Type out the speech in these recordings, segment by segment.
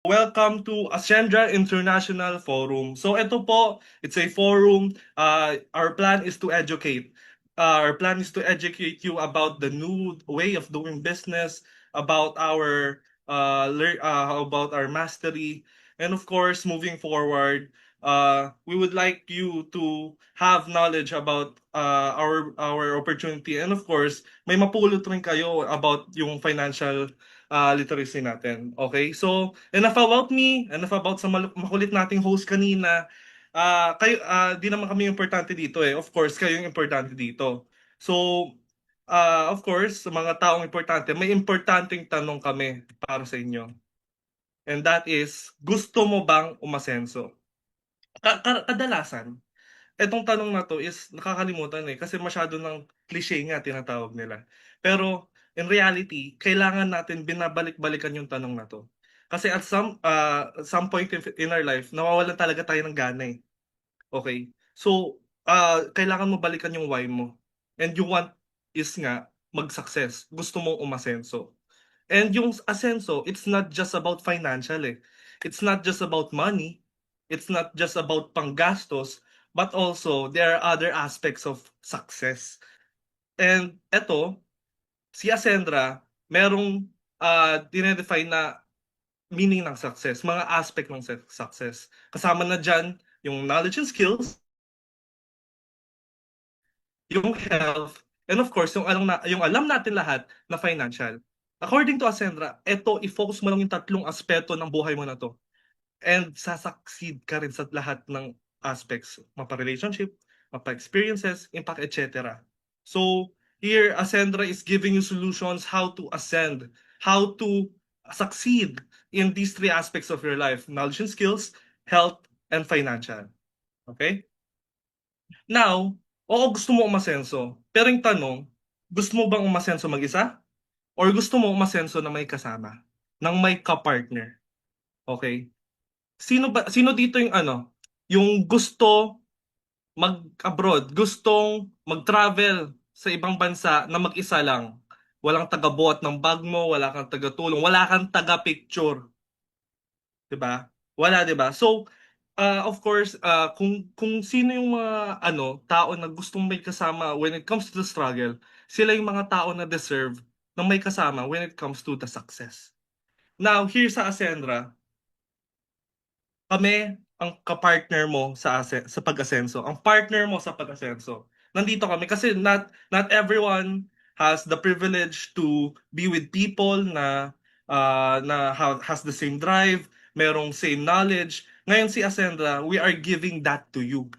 Welcome to Ascendra International Forum. So ito po, it's a forum. Our plan is to educate. Our plan is to educate you about the new way of doing business, about about our mastery, and of course, moving forward, we would like you to have knowledge about our opportunity, and of course, may mapulot rin kayo about yung financial literacy natin. Okay? So, enough about me, enough about sa makulit nating host kanina. Di naman kami importante dito eh. Of course, kayo yung importante dito. So, of course, sa mga taong importante, may importanteng tanong kami para sa inyo. And that is, gusto mo bang umasenso? Kadalasan, etong tanong na to is nakakalimutan eh kasi masyado ng cliche nga tinatawag nila. Pero in reality, kailangan natin binabalik-balikan yung tanong na to. Kasi at some point in our life, nawawalan talaga tayo ng gana eh. Okay? So, kailangan mo balikan yung why mo. And yung want is nga mag-success. Gusto mong umasenso. And yung asenso, it's not just about financial eh. It's not just about money. It's not just about panggastos, but also there are other aspects of success. And eto, si Ascendra, merong dinedefine na meaning ng success, mga aspect ng success. Kasama na dyan yung knowledge and skills, yung health, and of course, yung alam natin lahat na financial. According to Ascendra, eto, i-focus mo lang yung tatlong aspeto ng buhay mo na to. And sasucceed ka rin sa lahat ng aspects, mapa-relationship, mapa-experiences, impact, etc. So, here, Ascendra is giving you solutions how to ascend, how to succeed in these three aspects of your life, knowledge and skills, health, and financial. Okay? Now, oo, gusto mo umasenso. Pero yung tanong, gusto mo bang umasenso mag-isa? Or gusto mo umasenso na may kasama? Nang may ka-partner? Okay? Sino dito yung yung gusto mag-abroad, gustong mag-travel sa ibang bansa na mag-isa lang? Walang taga-buhat ng bag mo, wala kang taga-tulong, wala kang taga-picture, 'di ba? Wala, 'di ba? So, of course, kung sino yung mga tao na gustong may kasama when it comes to the struggle, sila yung mga tao na deserve ng may kasama when it comes to the success. Now, here sa Ascendra, kami ang kapartner mo sa pag-asenso. Ang partner mo sa pag-asenso. Nandito kami kasi not everyone has the privilege to be with people has the same drive, merong same knowledge. Ngayon si Ascendra, we are giving that to you.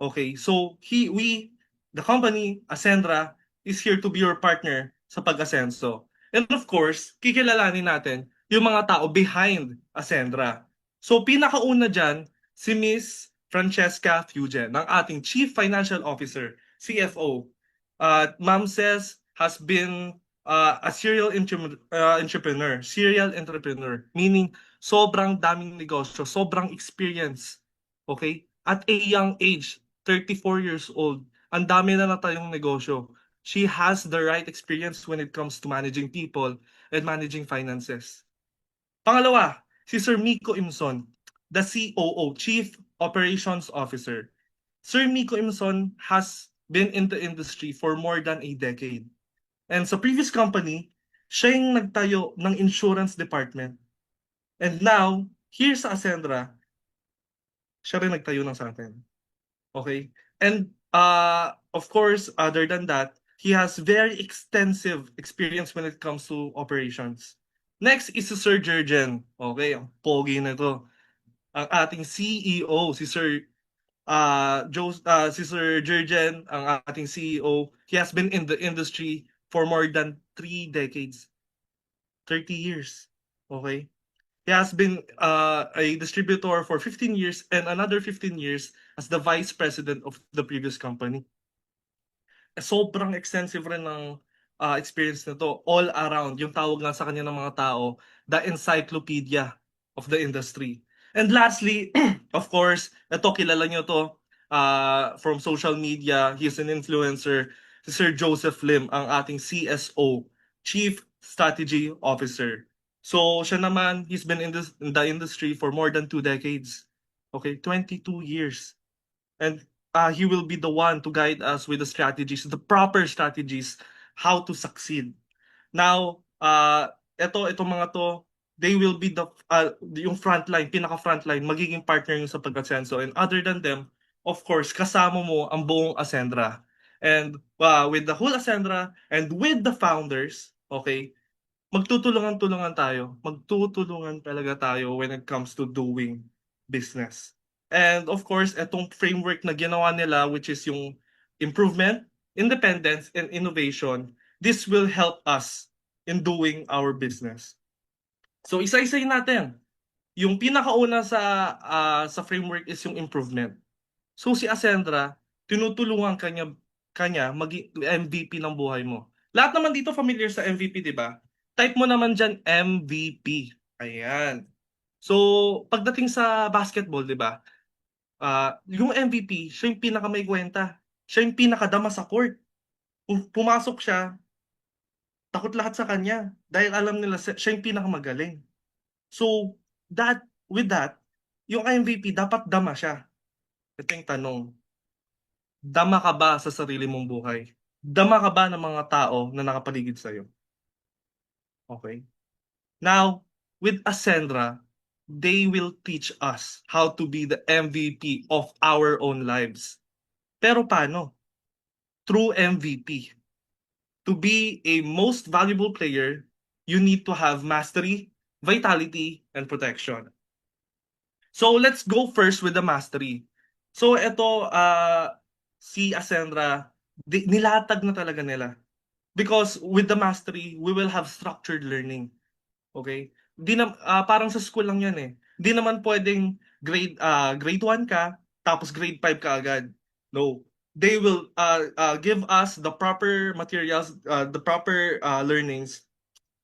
Okay? So the company Ascendra is here to be your partner sa pag-asenso. And of course, kikilalanin natin yung mga tao behind Ascendra. So pinakauna dyan, si Miss Francesca Fugen, ng ating Chief Financial Officer, CFO. Ma'am says has been serial entrepreneur, meaning sobrang daming negosyo, sobrang experience. Okay? At a young age, 34 years old, ang dami na tayong negosyo. She has the right experience when it comes to managing people and managing finances. Pangalawa, si Sir Miko Imson, the COO, Chief Operations Officer. Sir Miko Imson has been in the industry for more than a decade. And sa previous company, siya yung nagtayo ng insurance department. And now, here sa Ascendra, siya rin nagtayo ng sa atin. Okay? And of course, other than that, he has very extensive experience when it comes to operations. Next is si Sir Jurgen. Okay, ang pogi na to. Ang ating CEO, si Sir Jurgen, ang ating CEO. He has been in the industry for more than 3 decades. 30 years. Okay? He has been a distributor for 15 years and another 15 years as the vice president of the previous company. Sobrang extensive rin ng experience nito all around. Yung tawag nga sa kanya ng mga tao, the encyclopedia of the industry. And lastly, of course, ito kilala nyo to from social media. He's an influencer. Si Sir Joseph Lim, ang ating CSO, Chief Strategy Officer. So siya naman, he's been in the industry for more than 2 decades. Okay, 22 years. And he will be the one to guide us with the strategies, the proper strategies, how to succeed. Now, itong mga to, they will be yung frontline, pinaka-frontline, magiging partner yung sa pag-asenso. And other than them, of course, kasama mo ang buong Ascendra. And with the whole Ascendra and with the founders, okay, magtutulungan-tulungan tayo. Magtutulungan talaga tayo when it comes to doing business. And of course, itong framework na ginawa nila, which is yung improvement, independence, and innovation, this will help us in doing our business. So isa-isayin natin. Yung pinakauna sa framework is yung improvement. So si Ascendra, tinutulungan kanya maging MVP ng buhay mo. Lahat naman dito familiar sa MVP, di ba? Type mo naman dyan MVP. Ayan. So, pagdating sa basketball, di ba? Yung MVP, siya yung pinakamay kwenta. Siya yung pinakadama sa court. Pumasok siya, takot lahat sa kanya. Dahil alam nila siya yung pinakamagaling. So, with that, yung MVP, dapat dama siya. Ito yung tanong. Dama ka ba sa sarili mong buhay? Dama ka ba ng mga tao na nakapaligid sa'yo? Okay? Now, with Ascendra, they will teach us how to be the MVP of our own lives. Pero paano? Through MVP. To be a most valuable player, you need to have mastery, vitality, and protection. So let's go first with the mastery. So ito, si Ascendra, nilatag na talaga nila. Because with the mastery, we will have structured learning. Okay? Parang sa school lang yan eh. Di naman pwedeng grade 1 ka, tapos grade 5 ka agad. No. They will give us the proper materials, the proper learnings,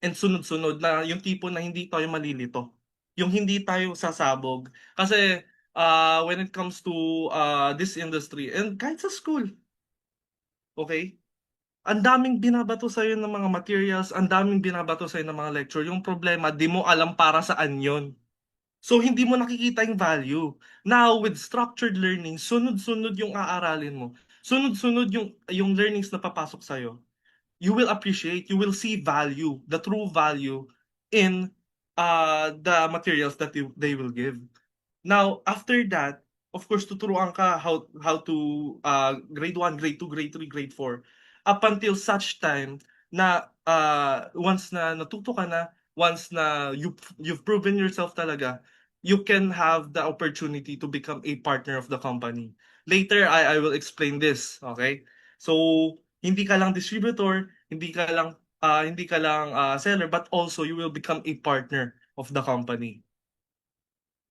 and sunod-sunod na yung tipo na hindi tayo malilito. Yung hindi tayo sasabog. Kasi when it comes to this industry, and kahit sa school, okay? Ang daming binabato sa'yo ng mga materials, ang daming binabato sa'yo ng mga lecture. Yung problema, di mo alam para saan yon. So, hindi mo nakikita yung value. Now, with structured learning, sunod-sunod yung aaralin mo. Sunod-sunod yung learnings na papasok sa'yo. You will appreciate, you will see value, the true value in the materials that they will give. Now, after that, of course, tuturuan ka how to grade 1, grade 2, grade 3, grade 4 up until such time na once na natuto ka na, once na you've proven yourself talaga, you can have the opportunity to become a partner of the company. Later, I will explain this, okay? So, hindi ka lang distributor, hindi ka lang seller, but also you will become a partner of the company.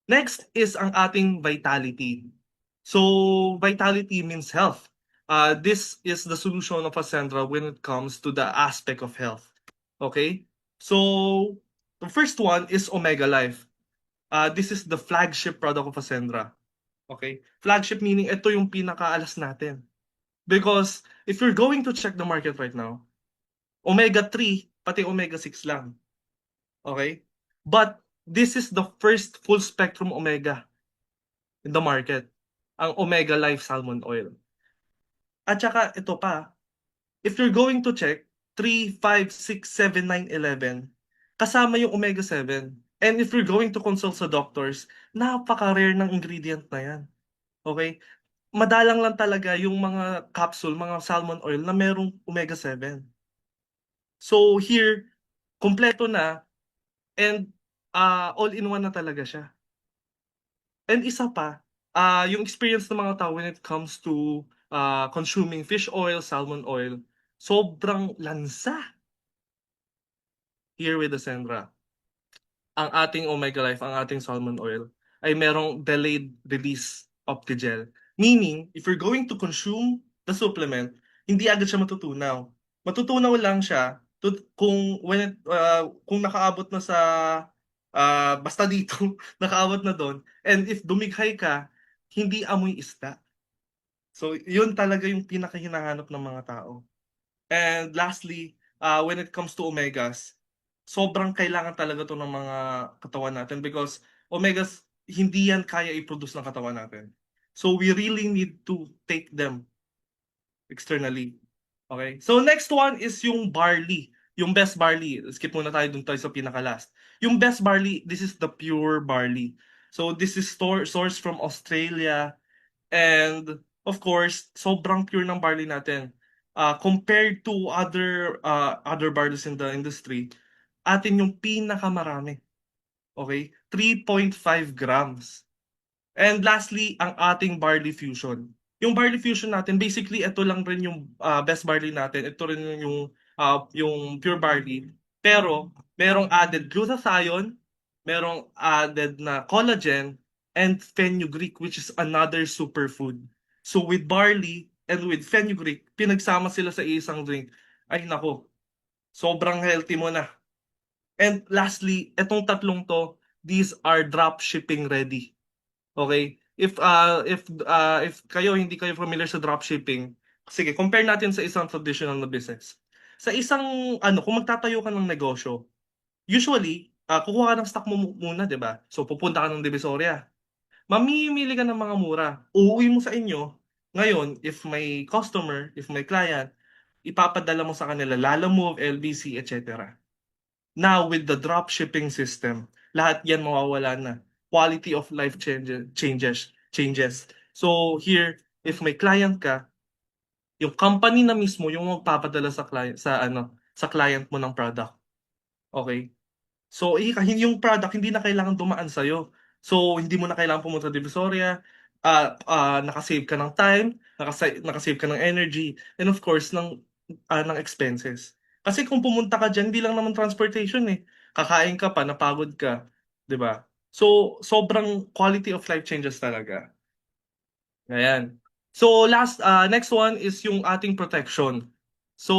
Next is ang ating vitality. So, vitality means health. This is the solution of Ascendra when it comes to the aspect of health. Okay? So, the first one is Omega Life. This is the flagship product of Ascendra. Okay? Flagship meaning ito yung pinakaalas natin. Because if you're going to check the market right now, Omega 3, pati Omega 6 lang. Okay? But this is the first full spectrum Omega in the market, ang Omega Life Salmon Oil. At saka ito pa, if you're going to check 3, 5, 6, 7, 9, 11, kasama yung Omega 7. And if you're going to consult sa doctors, napaka-rare ng ingredient na yan. Okay? Madalang lang talaga yung mga capsule, mga salmon oil na merong Omega 7. So here, kompleto na and all-in-one na talaga siya. And isa pa, yung experience ng mga tao when it comes to consuming fish oil, salmon oil, sobrang lansa here with the Sendra. Ang ating Omega Life, ang ating salmon oil, ay merong delayed release optigel. Meaning, if you're going to consume the supplement, hindi agad siya matutunaw. Matutunaw lang siya kung nakaabot na sa basta dito, nakaabot na doon. And if dumighay ka, hindi amoy isda. So, yun talaga yung pinakahinahanap ng mga tao. And lastly, when it comes to omegas, sobrang kailangan talaga to ng mga katawan natin because omegas hindi yan kaya i-produce ng katawan natin. So we really need to take them externally. Okay? So next one is yung barley. Yung best barley. Skip muna tayo sa pinaka-last. Yung best barley, this is the pure barley. So this is sourced from Australia, and of course, sobrang pure ng barley natin. Compared to other barleys in the industry, atin yung pinakamarami. Okay? 3.5 grams. And lastly, ang ating barley fusion. Yung barley fusion natin, basically ito lang rin yung best barley natin. Ito rin yung pure barley. Pero merong added glutathione, merong added na collagen, and fenugreek, which is another superfood. So with barley and with fenugreek, pinagsama sila sa isang drink. Ay nako, sobrang healthy mo na. And lastly, etong tatlong to, these are drop shipping ready. Okay? If kayo hindi kayo familiar sa dropshipping, sige, compare natin sa isang traditional na business. Sa isang kung magtatayo ka ng negosyo, usually, kukuha ka ng stock mo muna, 'di ba? So pupunta ka ng Divisoria. Mamimili ka ng mga mura. Uuwi mo sa inyo. Ngayon, if may customer, if may client, ipapadala mo sa kanila Lalamove, LBC, etc. Now, with the drop shipping system, lahat yan mawawala na. Quality of life changes. So here, if may client ka, yung company na mismo yung magpapadala sa client sa client mo ng product. Okay? So yung product hindi na kailangan dumaan sa So hindi mo na kailangan pumunta sa Divisoria, nakasave ka ng time, nakasave ka ng energy, and of course ng expenses. Kasi kung pumunta ka diyan, hindi lang naman transportation eh. Kakain ka pa, napagod ka, 'di ba? So sobrang quality of life changes talaga. Ayan. So next one is yung ating protection. So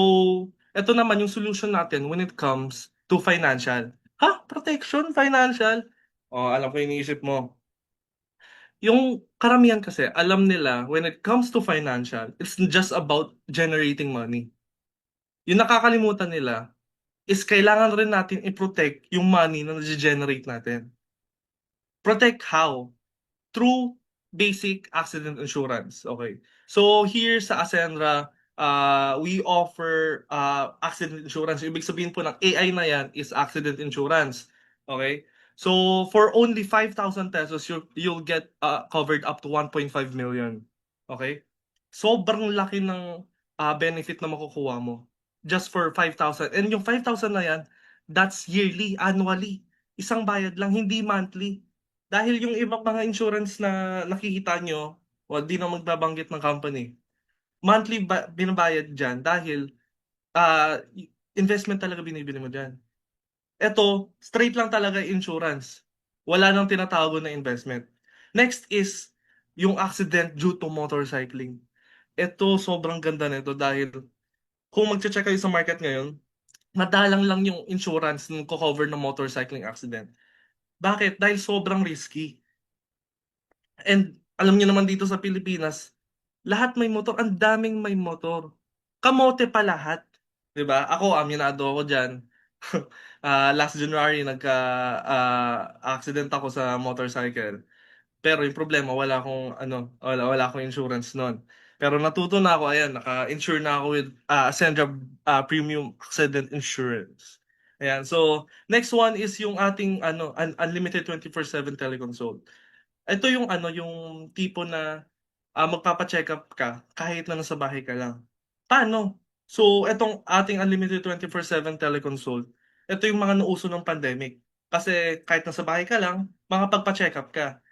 ito naman yung solution natin when it comes to financial. Ha? Protection? Financial? Oh, alam ko yung iniisip mo. Yung karamihan kasi, alam nila, when it comes to financial, it's just about generating money. Yung nakakalimutan nila is kailangan rin natin i-protect yung money na nag-generate natin. Protect how? Through basic accident insurance. Okay. So here sa Asenra, we offer accident insurance. Ibig sabihin po ng AI na yan is accident insurance. Okay? So for only 5,000 pesos, you'll get covered up to 1.5 million. Okay? Sobrang laki ng benefit na makukuha mo just for 5,000. And yung 5,000 na yan, that's yearly, annually. Isang bayad lang, hindi monthly. Dahil yung ibang mga insurance na nakikita nyo, di na magbabanggit ng company, monthly binabayad dyan dahil investment talaga binibili mo dyan. Ito, straight lang talaga insurance. Wala nang tinatawag na investment. Next is yung accident due to motorcycling. Ito, sobrang ganda nito dahil kung magche-check kayo sa market ngayon, madalang lang yung insurance ng cover ng motorcycling accident. Bakit? Dahil sobrang risky. And alam niyo naman dito sa Pilipinas, lahat may motor, ang daming may motor. Kamote pa lahat. 'Di ba? Ako, aminado ako diyan. Last January accident ako sa motorcycle. Pero yung problema, wala akong insurance noon. Pero natuto na ako, ayan, naka-insure na ako with Ascendra Premium Accident Insurance. Ayan, so next one is yung ating unlimited 24/7 teleconsult. Ito yung tipo na magpapa-check up ka kahit na nasa bahay ka lang. Paano? So, itong ating unlimited 24/7 teleconsult, ito yung mga nauso ng pandemic. Kasi kahit nasa bahay ka lang, makapagpa-check up ka.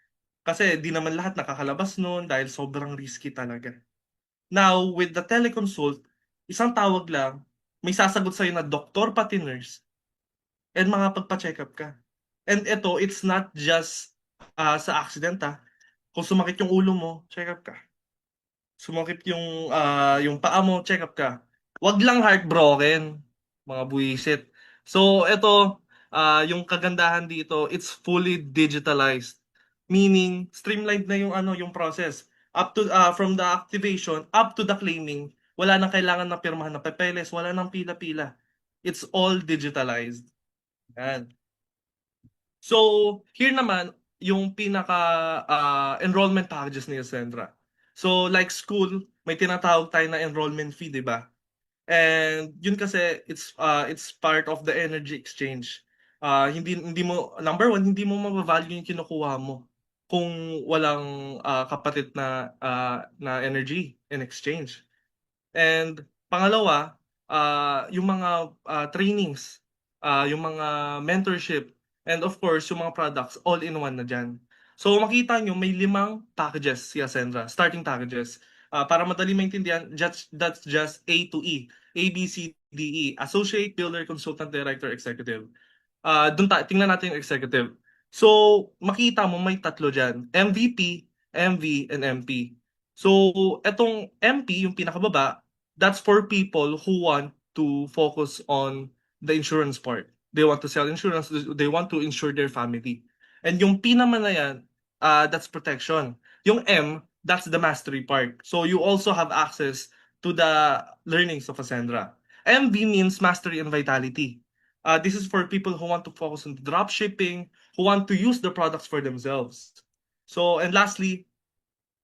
Kasi di naman lahat nakakalabas noon dahil sobrang risky talaga. Now, with the teleconsult, isang tawag lang, may sasagot sa'yo na doktor pati nurse, and makapagpa-check up ka. And ito, it's not just sa accident ha. Kung sumakit yung ulo mo, check up ka. Sumakit yung paa mo, check up ka. Wag lang heartbroken, mga buwisit. So, ito, yung kagandahan dito, it's fully digitalized. Meaning, streamlined na yung process. Up to from the activation up to the claiming, wala nang kailangan na pirmahan na papeles, wala nang pila-pila. It's all digitalized. Yan. So, here naman, yung pinaka enrollment packages ni Ascendra. So, like school, may tinatawag tayo na enrollment fee, di ba? And yun kasi it's part of the energy exchange. Hindi mo number one, hindi mo mabavalue yung kinukuha mo kung walang kapatid na energy in exchange. And pangalawa, yung mga trainings, yung mga mentorship, and of course, yung mga products, all in one na dyan. So makita nyo, may 5 packages si Ascendra, starting packages. Para madali maintindihan, that's just A to E. A, B, C, D, E. Associate, Builder, Consultant, Director, Executive. Tingnan natin yung executive. So, makita mo may tatlo dyan. MVP, MV, and MP. So, etong MP, yung pinakababa, that's for people who want to focus on the insurance part. They want to sell insurance, they want to insure their family. And yung P naman na yan, that's protection. Yung M, that's the mastery part. So, you also have access to the learnings of Ascendra. MV means mastery and vitality. This is for people who want to focus on drop shipping, who want to use the products for themselves. So, and lastly,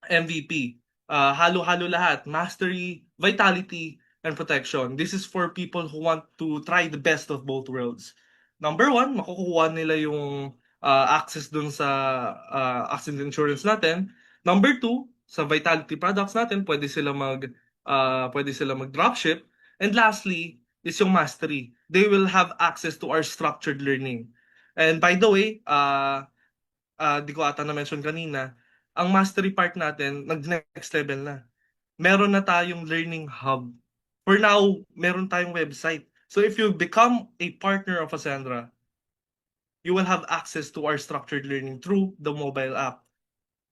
MVP. Halo-halo lahat. Mastery, vitality, and protection. This is for people who want to try the best of both worlds. Number one, makukuha nila yung access dun sa accident insurance natin. Number two, sa vitality products natin, pwede sila mag dropship. And lastly, is yung mastery. They will have access to our structured learning. And by the way, di ko ata na-mention kanina, ang mastery part natin, nag-next level na. Meron na tayong learning hub. For now, meron tayong website. So if you become a partner of Ascendra, you will have access to our structured learning through the mobile app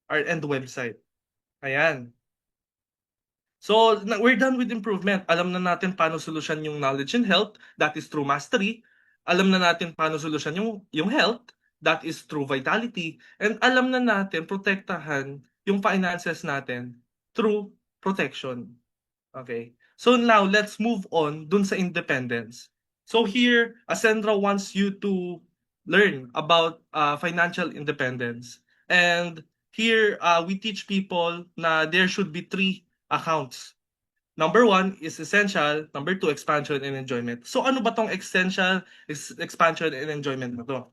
and the website. Ayan. So, we're done with improvement. Alam na natin paano solusyon yung knowledge and health. That is through mastery. Alam na natin paano solusyon yung health. That is through vitality. And alam na natin protektahan yung finances natin through protection. Okay. So now, let's move on dun sa independence. So here, Ascendra wants you to learn about financial independence. And here, we teach people na there should be 3 accounts. Number one is essential. Number two, expansion and enjoyment. So ano ba tong essential, expansion and enjoyment na to?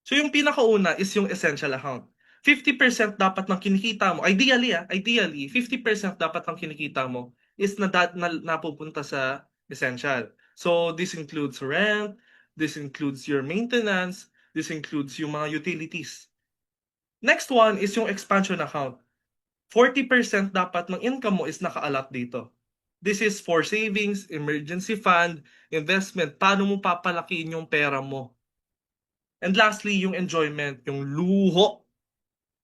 So yung pinakauna is yung essential account. 50% dapat ng kinikita mo, ideally, 50% dapat ng kinikita mo is napupunta sa essential. So this includes rent, this includes your maintenance, this includes yung mga utilities. Next one is yung expansion account. 40% dapat ng income mo is naka-allot dito. This is for savings, emergency fund, investment. Paano mo papalakiin yung pera mo? And lastly, yung enjoyment, yung luho.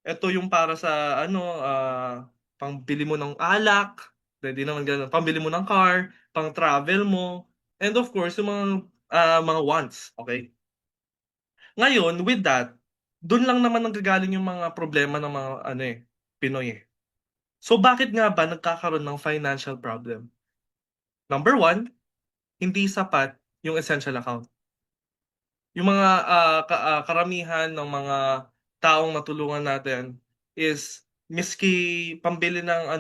Ito yung para sa pangbili mo ng alak, hindi naman ganun, pambili mo ng car, pang travel mo, and of course, yung mga wants, okay? Ngayon, with that, doon lang naman nanggagaling yung mga problema ng mga Pinoy eh. So bakit nga ba nagkakaroon ng financial problem? Number one, hindi sapat yung essential account. Yung mga karamihan ng mga taong natulungan natin is miski pambili ng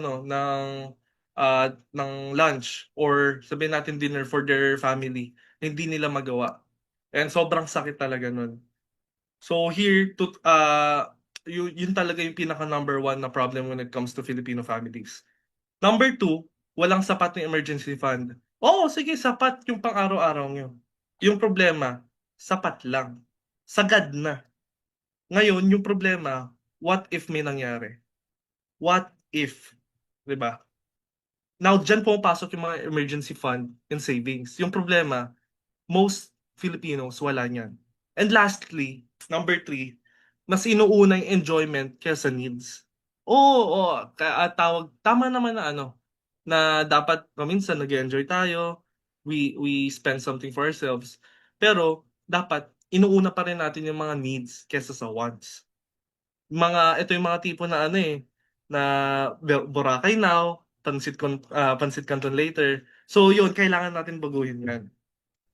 ng lunch or sabihin natin dinner for their family, hindi nila magawa. And sobrang sakit talaga nun. So here yun talaga yung pinaka number one na problem when it comes to Filipino families. Number two, walang sapat na emergency fund. Oo, sige, sapat yung pang-araw-araw nyo. Yung problema, sapat lang. Sagad na. Ngayon, yung problema, what if may nangyari? What if? 'Di ba? Now, dyan pumapasok yung mga emergency fund and savings. Yung problema, most Filipinos wala niyan. And lastly, number three, mas inuuna yung enjoyment kaysa needs. Oo, tama naman na na dapat minsan nag-enjoy tayo, we spend something for ourselves, pero dapat inuuna pa rin natin yung mga needs kaysa sa wants. Ito yung mga tipo na na Boracay now, pansit canton later. So yun, kailangan natin baguhin yan.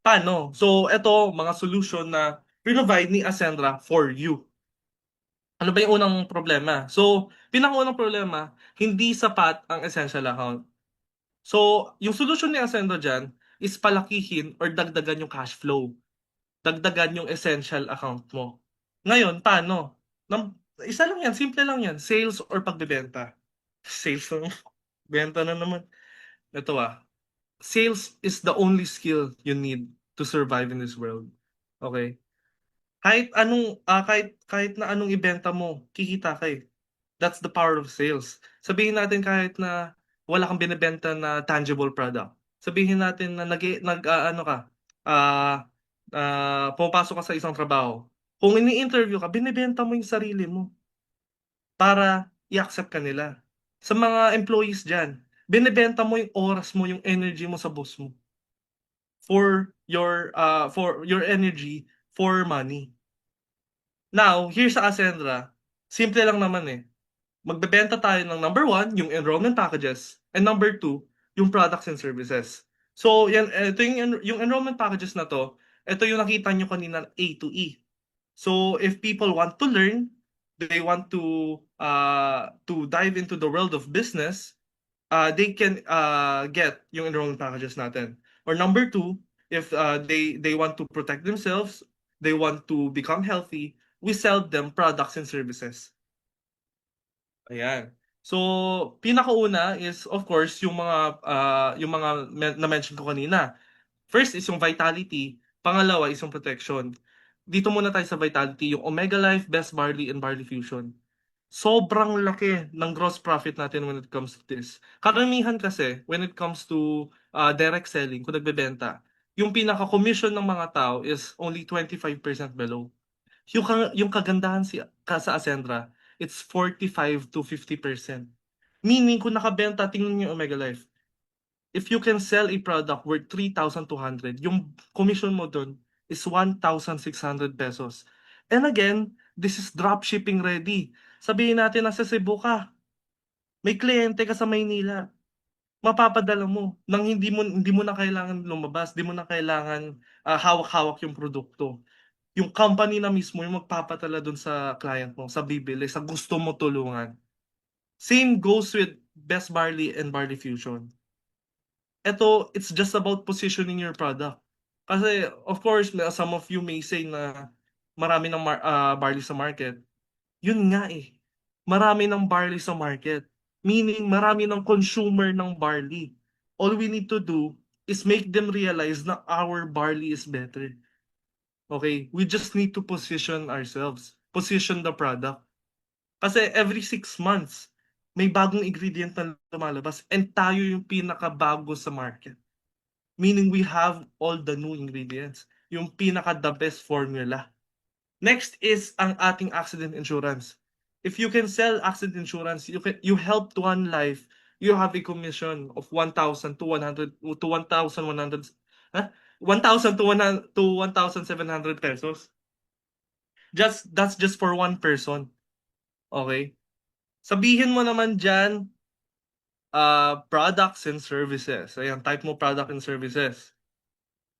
Paano? So, ito, mga solution na provide ni Ascendra for you. Ano ba yung unang problema? So, pinakaunang problema, hindi sapat ang essential account. So, yung solution ni Ascendra dyan is palakihin or dagdagan yung cash flow. Dagdagan yung essential account mo. Ngayon, paano? Isa lang yan, simple lang yan. Sales or pagbebenta. Sales na, benta na naman. Ito sales is the only skill you need to survive in this world. Okay? Kahit na anong ibenta mo, kikita ka eh. That's the power of sales. Sabihin natin kahit na wala kang binebenta na tangible product. Sabihin natin na ano ka, pumapasok ka sa isang trabaho. Kung ini-interview ka, binebenta mo yung sarili mo para i-accept ka nila. Sa mga employees dyan, binebenta mo yung oras mo, yung energy mo sa boss mo for your energy for money. Now, here sa Ascendra, simple lang naman eh. Magbebenta tayo ng number one, yung enrollment packages, and number two, yung products and services. So, ito yung enrollment packages na to, ito yung nakita nyo kanina A to E. So, if people want to learn, they want to dive into the world of business, they can get yung enrollment packages natin. Or number two, if they want to protect themselves, they want to become healthy, we sell them products and services. Ayan. So, pinakauna is of course yung mga na-mention ko kanina. First is yung vitality, pangalawa is yung protection. Dito muna tayo sa vitality, yung Omega Life, Best Barley and Barley Fusion. Sobrang laki ng gross profit natin when it comes to this. Karamihan kasi when it comes to direct selling, kung nagbebenta, yung pinaka-commission ng mga tao is only 25% below. Yung kagandahan sa Ascendra, it's 45 to 50%. Meaning, kung nakabenta, tingnan niyo yung Omega Life. If you can sell a product worth 3,200, yung commission mo dun is 1,600 pesos. And again, this is drop shipping ready. Sabihin natin nasa Cebu ka, may kliyente ka sa Maynila, mapapadala mo nang hindi mo na kailangan lumabas, hindi mo na kailangan hawak-hawak yung produkto. Yung company na mismo yung magpapatala dun sa client mo, sa bibili, sa gusto mo tulungan. Same goes with Best Barley and Barley Fusion. It's just about positioning your product. Kasi, of course, some of you may say na marami ng barley sa market. Yun nga eh. Marami ng barley sa market. Meaning, marami ng consumer ng barley. All we need to do is make them realize na our barley is better. Okay? We just need to position ourselves. Position the product. Kasi every 6 months, may bagong ingredient na lumalabas and tayo yung pinakabago sa market. Meaning we have all the new ingredients. Yung pinaka-the best formula. Next is ang ating accident insurance. If you can sell accident insurance, you help to one life, you have a commission of 1,000 to 100 to 1,100 1,000 to 1,700 pesos. That's just for one person. Okay? Sabihin mo naman diyan products and services. Ayan, type mo product and services.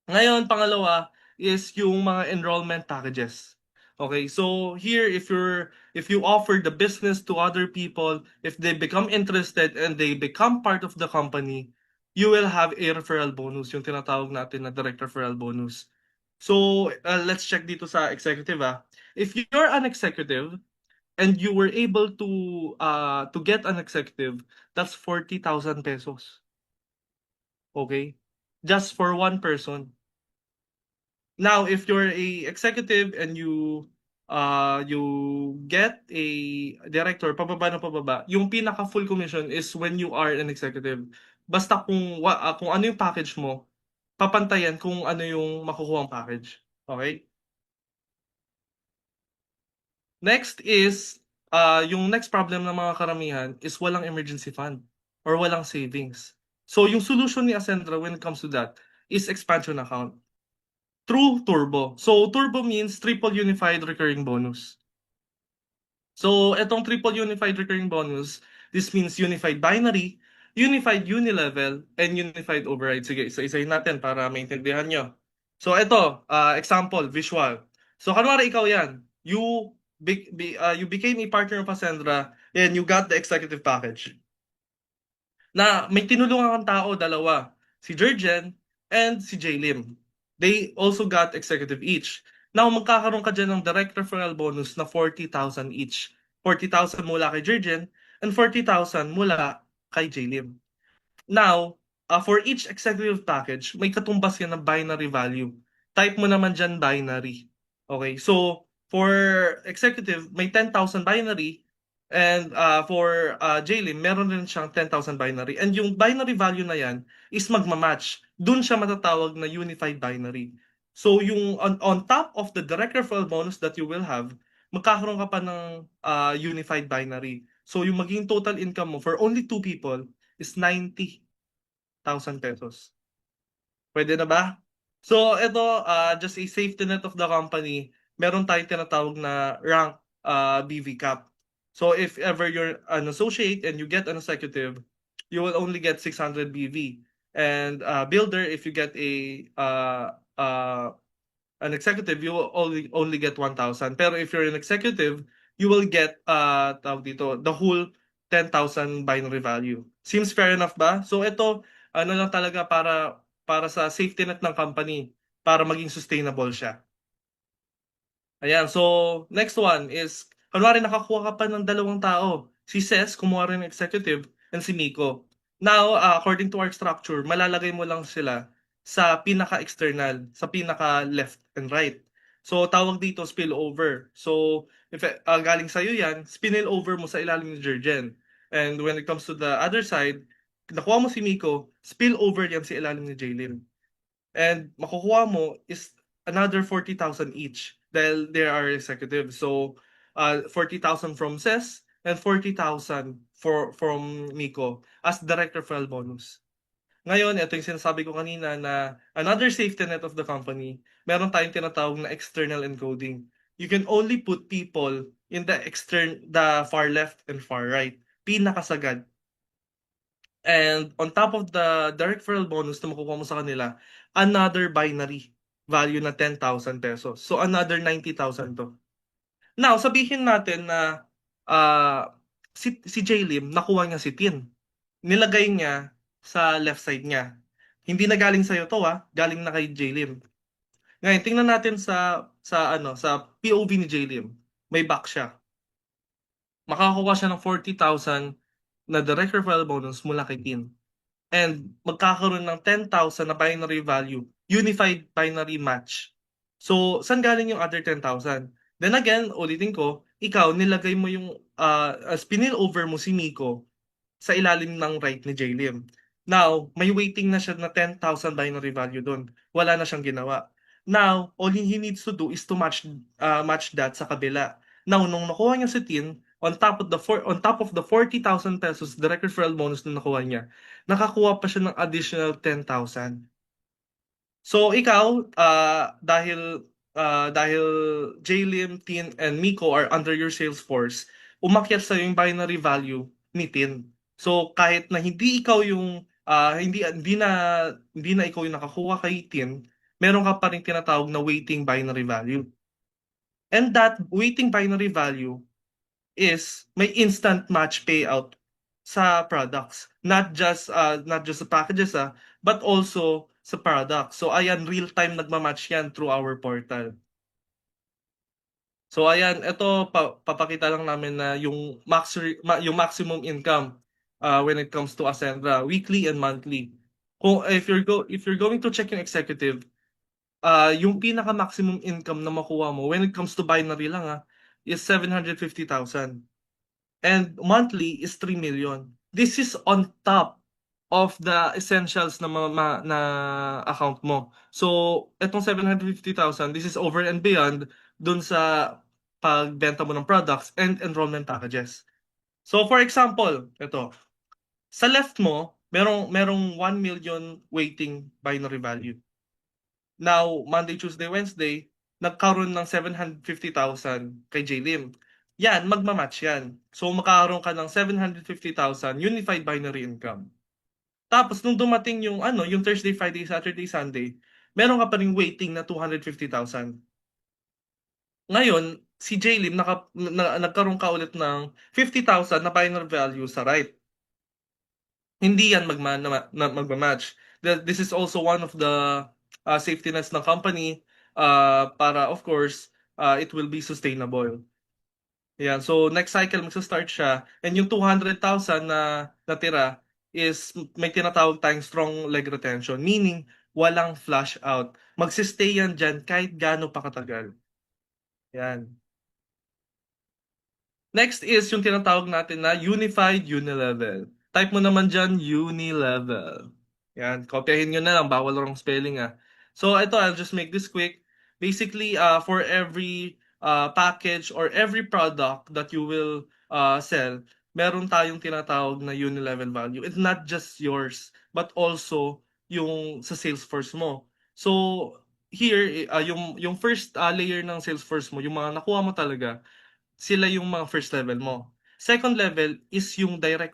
Ngayon, pangalawa is yung mga enrollment packages. Okay, so here if you offer the business to other people, if they become interested and they become part of the company, you will have a referral bonus, yung tinatawag natin na direct referral bonus. So, let's check dito sa executive If you're an executive and you were able to get an executive, that's 40,000 pesos. Okay? Just for one person. Now, if you're a executive and you get a director, pababa na pababa, yung pinaka full commission is when you are an executive. Basta kung ano yung package mo, papantayan kung ano yung makukuha package. Okay? Next is yung next problem ng mga karamihan is walang emergency fund or walang savings. So yung solution ni Ascendra when it comes to that is expansion account. True Turbo. So, Turbo means Triple Unified Recurring Bonus. So, etong Triple Unified Recurring Bonus, this means Unified Binary, Unified Unilevel, and Unified Override. Sige, isa-isahin natin para maintindihan nyo. So ito, example, visual. So kunwari ikaw yan, you became a partner of Ascendra and you got the executive package. Na may tinulungan kang tao, dalawa, si Jurgen and si Lim. They also got executive each. Now, magkakaroon ka dyan ng direct referral bonus na 40,000 each. 40,000 mula kay Jurgen and 40,000 mula kay Lim. Now, for each executive package, may katumbas yan ng binary value. Type mo naman dyan binary. Okay, so for executive, may 10,000 binary and for JLIM, meron rin siyang 10,000 binary. And yung binary value na yan is magmamatch. Doon siya matatawag na unified binary. So yung on top of the direct referral bonus that you will have, magkakaroon ka pa ng unified binary. So yung maging total income mo for only two people is 90,000 pesos. Pwede na ba? So, ito, just a safety net of the company, meron tayong tinatawag na rank BV cap. So, if ever you're an associate and you get an executive, you will only get 600 BV. And builder, if you get an executive, you will only get 1,000. Pero if you're an executive, you will get tawag dito, the whole 10,000 binary value. Seems fair enough ba? So ito, ano lang talaga para sa safety net ng company para maging sustainable siya. Ayan, so next one is, kunwari nakakuha ka pa ng dalawang tao. Si Ces, kumuha rin ng executive, and si Miko. Now, according to our structure, malalagay mo lang sila sa pinaka-external, sa pinaka-left and right. So, tawag dito spillover. So, if galing sa'yo yan, spinel over mo sa ilalim ni Jurgen. And when it comes to the other side, nakuha mo si Miko, spill over yan sa ilalim ni Jaylin. And makukuha mo is another 40,000 each dahil they are executive. So 40,000 from Ses and 40,000 from Miko as direct referral bonus. Ngayon, ito yung sinasabi ko kanina na another safety net of the company, meron tayong tinatawag na external encoding. You can only put people in the far left and far right. Pinakasagad. And on top of the direct referral bonus na makukuha mo sa kanila, another binary value na 10,000 pesos. So another 90,000 to. Now, sabihin natin na si Lim, nakuha niya si Tin. Nilagay niya sa left side niya. Hindi na galing sa'yo to galing na kay Lim. Ngayon, tingnan natin sa POV ni Lim. May back siya. Makakakuha siya ng 40,000 na direct referral bonus mula kay Tin. And magkakaroon ng 10,000 na binary value, unified binary match. So, saan galing yung other 10,000? Then again, ulitin ko, ikaw, nilagay mo yung, spinil over mo si Miko sa ilalim ng right ni Lim. Now, may waiting na siya na 10,000 binary value doon. Wala na siyang ginawa. Now, all he needs to do is to match that sa kabila. Now, nung nakuha niya si Tin, on top of the 40,000 pesos direct referral bonus na nakuha niya, nakakuha pa siya ng additional 10,000. So ikaw, dahil Lim, Tin, and Miko are under your sales force, umakyat sa yung binary value ni Tin. So kahit na hindi ikaw yung hindi na ikaw yung nakakuha kay Tin, meron ka pa rin tinatawag na weighting binary value. And that weighting binary value is may instant match payout sa products, not just sa packages but also sa products. So ayan, real time nagma-match yan through our portal. So ayan, ito papakita lang namin na yung maximum income when it comes to Ascendra, weekly and monthly. Kung if you're going to check yung executive, yung pinaka maximum income na makuha mo when it comes to binary lang is 750,000. And monthly is 3 million. This is on top of the essentials na account mo. So, etong 750,000, this is over and beyond dun sa pagbenta mo ng products and enrollment packages. So, for example, ito. Sa left mo, merong 1 million waiting binary value. Now, Monday, Tuesday, Wednesday, nagkaroon ng 750,000 kay Lim. Yan, magmamatch yan. So, makakaroon ka ng 750,000 unified binary income. Tapos, nung dumating yung Thursday, Friday, Saturday, Sunday, meron ka pa ring waiting na 250,000. Ngayon, si JLim nagkaroon ka ulit ng 50,000 na binary value sa right. Hindi yan magma-match. This is also one of the safety nets ng company para of course it will be sustainable. Yan. So next cycle magsa-start siya and yung 200,000 na natira is may tinatawag tayong strong leg retention, meaning walang flush out. Magsistay yan dyan kahit gaano pa katagal. Yan. Next is yung tinatawag natin na unified unilevel. Type mo naman dyan, unilevel. Yan, kopyahin nyo na lang, bawal wrong spelling ah. So ito, I'll just make this quick. Basically, for every package or every product that you will sell, meron tayong tinatawag na unilevel value. It's not just yours, but also yung sa Salesforce mo. So here, yung first layer ng Salesforce mo, yung mga nakuha mo talaga, sila yung mga first level mo. Second level is yung direct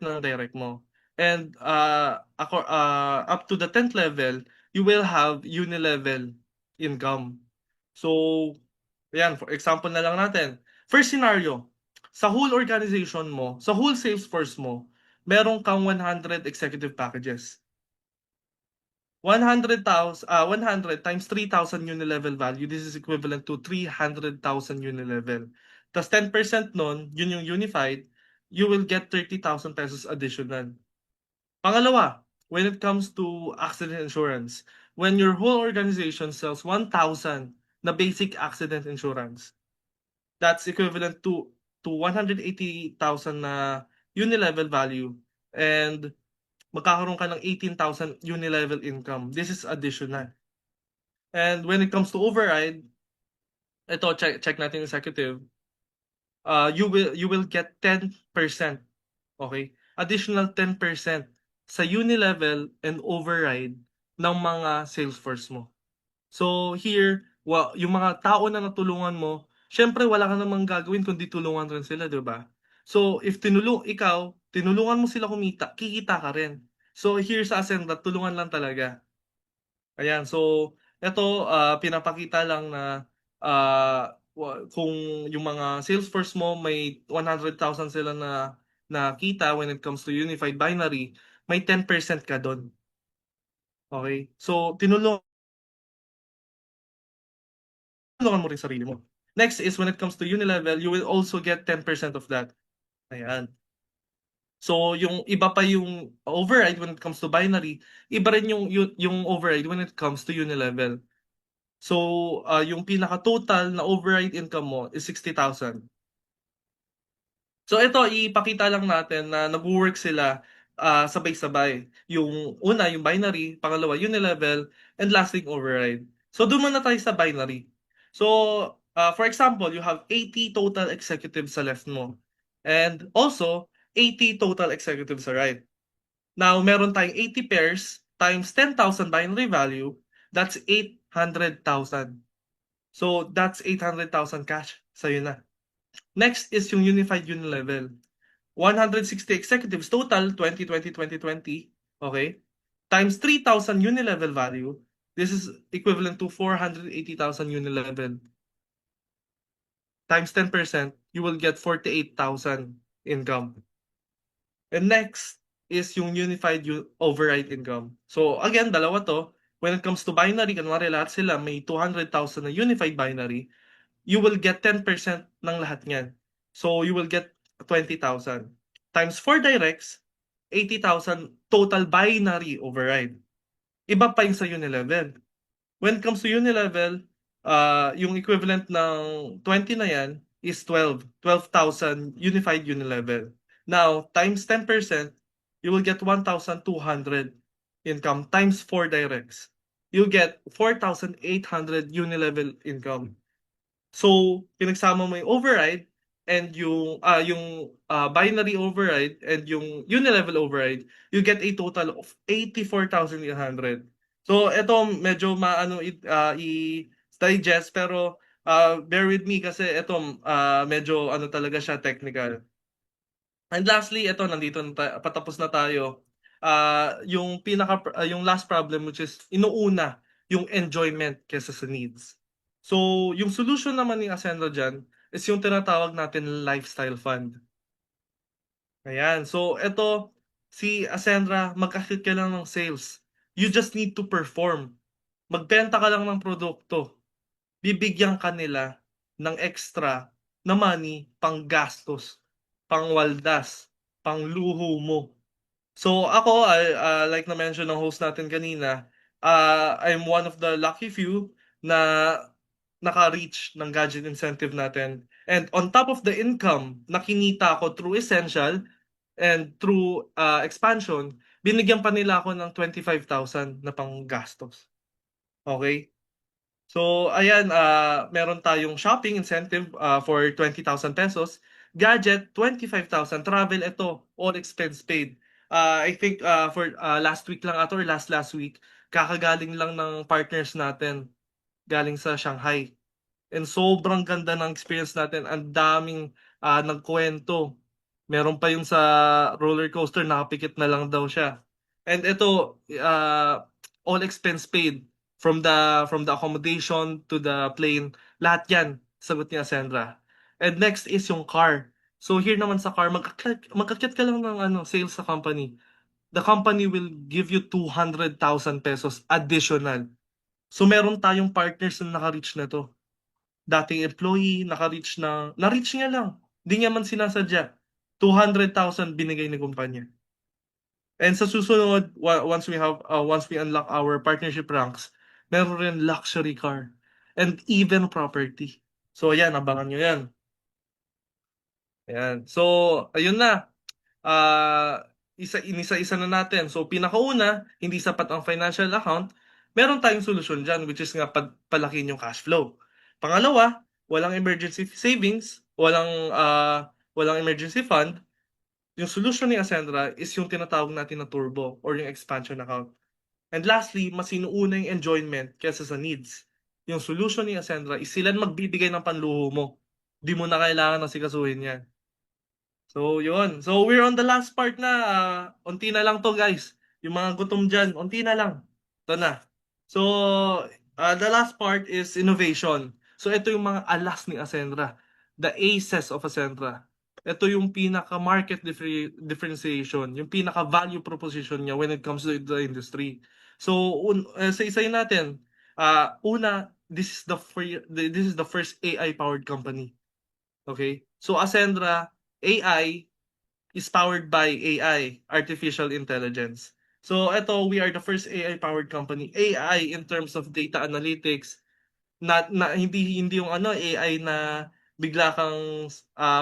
mo. And up to the 10th level, you will have unilevel income. So, yan, for example na lang natin. First scenario, sa whole organization mo, sa whole sales force mo, meron kang 100 executive packages. 100 times 3,000 unilevel value, this is equivalent to 300,000 unilevel. Tas 10% nun, yun yung unified, you will get 30,000 pesos additional. Pangalawa, when it comes to accident insurance, when your whole organization sells 1,000 na basic accident insurance, that's equivalent to 180,000 na unilevel value and magkakaroon ka ng 18,000 unilevel income. This is additional. And when it comes to override, ito check natin yung executive. You will get 10%. Okay? Additional 10% sa unilevel and override ng mga Salesforce mo. So here, yung mga tao na natulungan mo, syempre wala ka namang gagawin kundi tulungan rin sila, 'di ba? So if tinulungan mo sila kumita, kikita ka rin. So here sa Ascenda, tulungan lang talaga. Ayan, so ito pinapakita lang na kung yung mga Salesforce mo may 100,000 sila na nakita when it comes to unified binary, may 10% ka doon. Okay? So tulungan mo rin sarili mo. Next is when it comes to unilevel, you will also get 10% of that. Ayan. So yung iba pa yung override when it comes to binary, iba rin yung override when it comes to unilevel. So yung pinaka total na override income mo is 60,000. So ito ipakita lang natin na nag-work sila sabay-sabay. Yung una yung binary, pangalawa unilevel, and lastly override. So doon muna tayo sa binary. So for example, you have 80 total executives sa left mo. And also 80 total executives sa right. Now meron tayong 80 pairs times 10,000 binary value, that's 800,000. So that's 800,000 cash sa'yo na. Next is yung unified unilevel. 160 executives total 2020. Okay? Times 3,000 unilevel value. This is equivalent to 480,000 unilevel. Times 10%, you will get 48,000 income. And next is yung unified override income. So again, dalawa to. When it comes to binary, kanwari lahat sila may 200,000 na unified binary, you will get 10% ng lahat niyan. So you will get 20,000. Times 4 directs, 80,000 total binary override. Iba pa yung sa unilevel. When it comes to unilevel, yung equivalent ng 20 na yan is 12,000 unified unilevel. Now, times 10%, you will get 1,200 income times 4 directs. You'll get 4,800 unilevel income. So, pinagsama mo yung override and yung binary override and yung unilevel override, you get a total of 84,800. So, ito medyo maano i-digest pero bear with me kasi ito medyo ano talaga siya technical. And lastly, ito nandito patapos na tayo. Yung last problem which is inuuna yung enjoyment kesa sa needs. So, yung solution naman ni Ascendra dyan is yung tinatawag natin lifestyle fund. Ayan. So, ito, si Ascendra, mag-akit ka lang ng sales. You just need to perform. Magbenta ka lang ng produkto. Bibigyan ka nila ng extra na money pang gastos, pang waldas, pang luho mo. So ako, like na mention ng host natin kanina, I'm one of the lucky few na naka-reach ng gadget incentive natin. And on top of the income na kinita ko through Essential and through expansion, binigyan pa nila ako ng 25,000 na pang gastos. Okay? So, ayan, meron tayong shopping incentive for 20,000 pesos. Gadget, 25,000. Travel, ito, all expense paid. I think for last week lang ato or last week, kakagaling lang ng partners natin galing sa Shanghai. And sobrang ganda ng experience natin. Ang daming nagkwento. Meron pa yung sa roller coaster, nakapikit na lang daw siya. And ito, all expense paid from the accommodation to the plane. Lahat yan, sagot ni Sandra. And next is yung car. So here naman sa car, magkakyat ka lang ng sales sa company. The company will give you 200,000 pesos additional. So meron tayong partners na naka-reach na to. Dating employee, na-reach niya lang. Hindi niya man sinasadya. 200,000 binigay ni kumpanya. And sa susunod, once we unlock our partnership ranks, meron rin luxury car and even property. So ayan, abangan nyo yan. Ayan. So, ayun na. Inisa-isa na natin. So, pinakauna, hindi sapat ang financial account. Meron tayong solusyon dyan, which is nga palakin yung cash flow. Pangalawa, walang emergency savings, walang emergency fund. Yung solution ni Ascendra is yung tinatawag natin na turbo or yung expansion account. And lastly, mas inuuna yung enjoyment kaysa sa needs. Yung solution ni Ascendra is sila magbibigay ng panluho mo. Di mo na kailangan na sikasuhin yan. So, yun. So, we're on the last part na. Unti na lang to, guys. Yung mga gutom dyan, unti na lang. Ito na. So, the last part is innovation. So, ito yung mga alas ni Ascendra. The aces of Ascendra. Ito yung pinaka-market differentiation, yung pinaka-value proposition niya when it comes to the industry. So, sa isayin natin, una, this is the first AI-powered company. Okay? So, Ascendra, AI is powered by AI, artificial intelligence. So ito, we are the first AI-powered company. AI in terms of data analytics, hindi yung AI na bigla kang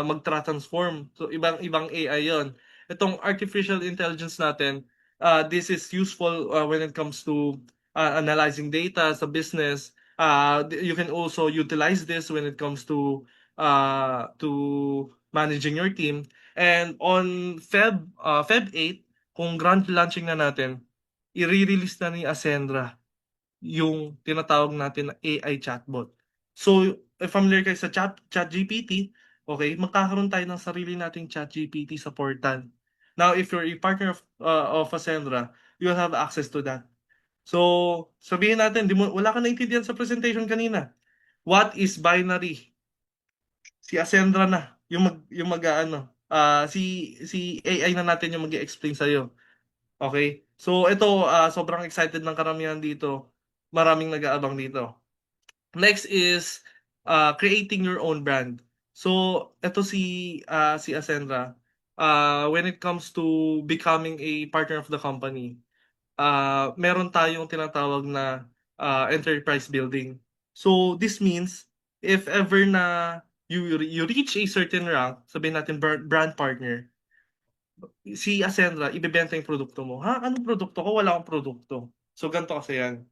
magtra-transform. So ibang AI 'yon. Itong artificial intelligence natin, this is useful when it comes to analyzing data sa business. You can also utilize this when it comes to managing your team. And on Feb 8, kung grand launching na natin, i-release na ni Ascendra yung tinatawag natin na AI chatbot. So, if familiar kayo sa ChatGPT, okay, magkakaroon tayo ng sarili nating ChatGPT sa portal. Now, if you're a partner of Ascendra, you'll have access to that. So, sabihin natin, wala ka naintindihan sa presentation kanina. What is binary? Si Ascendra na yung si AI na natin yung mag-explain sa iyo. Okay? So ito sobrang excited ng karamihan dito. Maraming nag-aabang dito. Next is creating your own brand. So ito si Ascendra, when it comes to becoming a partner of the company, meron tayong tinatawag na enterprise building. So this means if ever na you reach a certain rank, sabihin natin brand partner, si Ascendra, ibebenta yung produkto mo. Ha? Anong produkto ko? Wala akong produkto. So ganito kasi yan.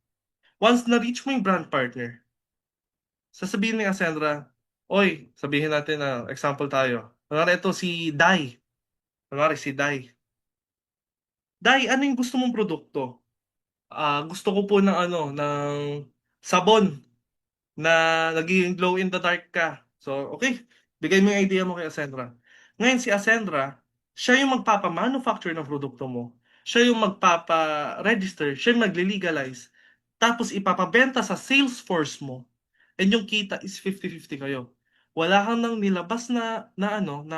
Once na-reach mo yung brand partner, sasabihin ni Ascendra, oy, sabihin natin na example tayo. Kunwari ito si Dai. Kunwari si Dai. Dai, ano yung gusto mong produkto? Gusto ko po ng ng sabon na nagiging glow in the dark ka. So, okay. Bigay mo yung idea mo kay Ascendra. Ngayon si Ascendra, siya yung magpapa-manufacture ng produkto mo. Siya yung magpapa-register. Siya yung magli-legalize. tapos ipapabenta sa sales force mo, and yung kita is 50-50 kayo. Wala kang nang nilabas na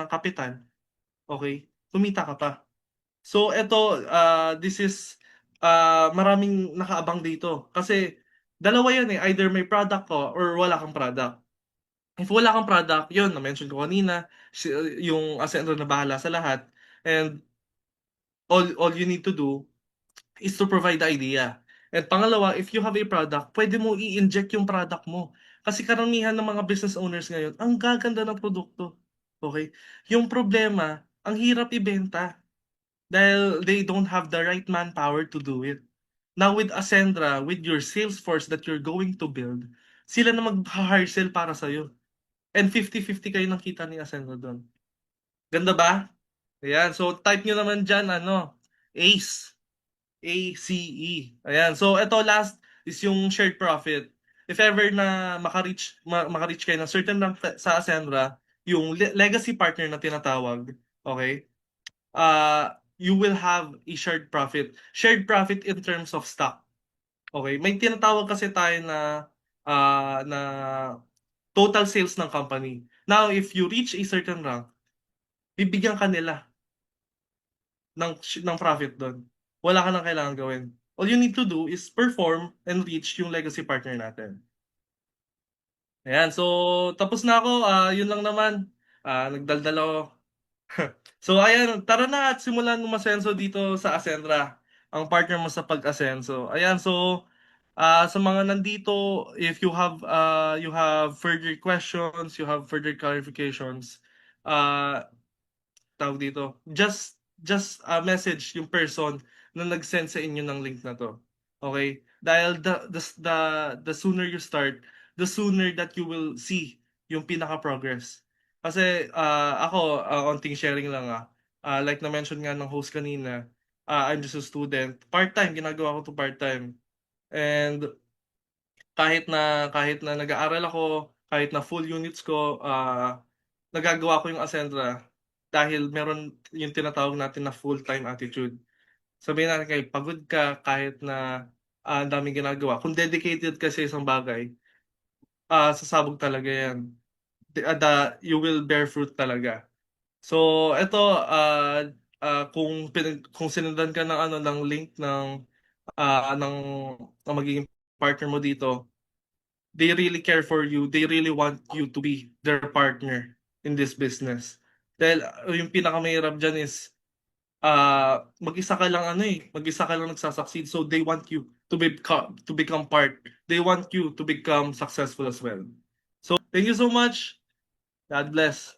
kapital, okay? Kumita ka pa. So eto, this is maraming nakaabang dito kasi dalawa yan eh, either may product ko or wala kang product. If wala kang product, yun, na-mention ko kanina, yung Ascender na bahala sa lahat. And all you need to do is to provide the idea. At pangalawa, if you have a product, pwede mo i-inject yung product mo. Kasi karamihan ng mga business owners ngayon, ang gaganda ng produkto. Okay? Yung problema, ang hirap ibenta dahil they don't have the right manpower to do it. Now with Ascendra, with your sales force that you're going to build, sila na mag-hire sell para sa'yo. And 50-50 kayo ng kita ni Ascendra doon. Ganda ba? Ayan. So type nyo naman dyan, ACE. ACE. Ayan. So ito last is yung shared profit. If ever na maka-reach kayo ng certain rank sa Ascendra, yung legacy partner na tinatawag, okay? You will have a shared profit. Shared profit in terms of stock. Okay? May tinatawag kasi tayo na total sales ng company. Now, if you reach a certain rank, bibigyan ka nila ng profit doon. Wala ka nang kailangan gawin. All you need to do is perform and reach yung legacy partner natin. Ayan, so tapos na ako. Yun lang naman. Nagdaldal ako. So ayan, tara na at simulan mo masenso dito sa Ascendra, ang partner mo sa pag-asenso. Ayan, so sa mga nandito, if you have further questions, you have further clarifications, uh, tawag dito, just message yung person na nag-send sa inyo ng link na to. Okay? Dahil the sooner you start, the sooner that you will see yung pinaka-progress. Kasi ako, onting sharing lang like na-mention nga ng host kanina, I'm just a student. Part-time, ginagawa ko to part-time. And kahit na nag-aaral ako, kahit na full units ko, nagagawa ko yung Ascendra dahil meron yung tinatawag natin na full-time attitude. Sabihin natin kay pagod ka kahit na ang daming ginagawa. Kung dedicated ka sa isang bagay, sasabog talaga yan. You will bear fruit talaga. So, ito, kung sinundan ka ng ng link ng magiging partner mo dito, they really care for you. They really want you to be their partner in this business. Dahil yung pinakamahirap dyan is mag-isa ka lang mag-isa ka lang nagsasucceed. So they want you to become part. They want you to become successful as well. So thank you so much. God bless.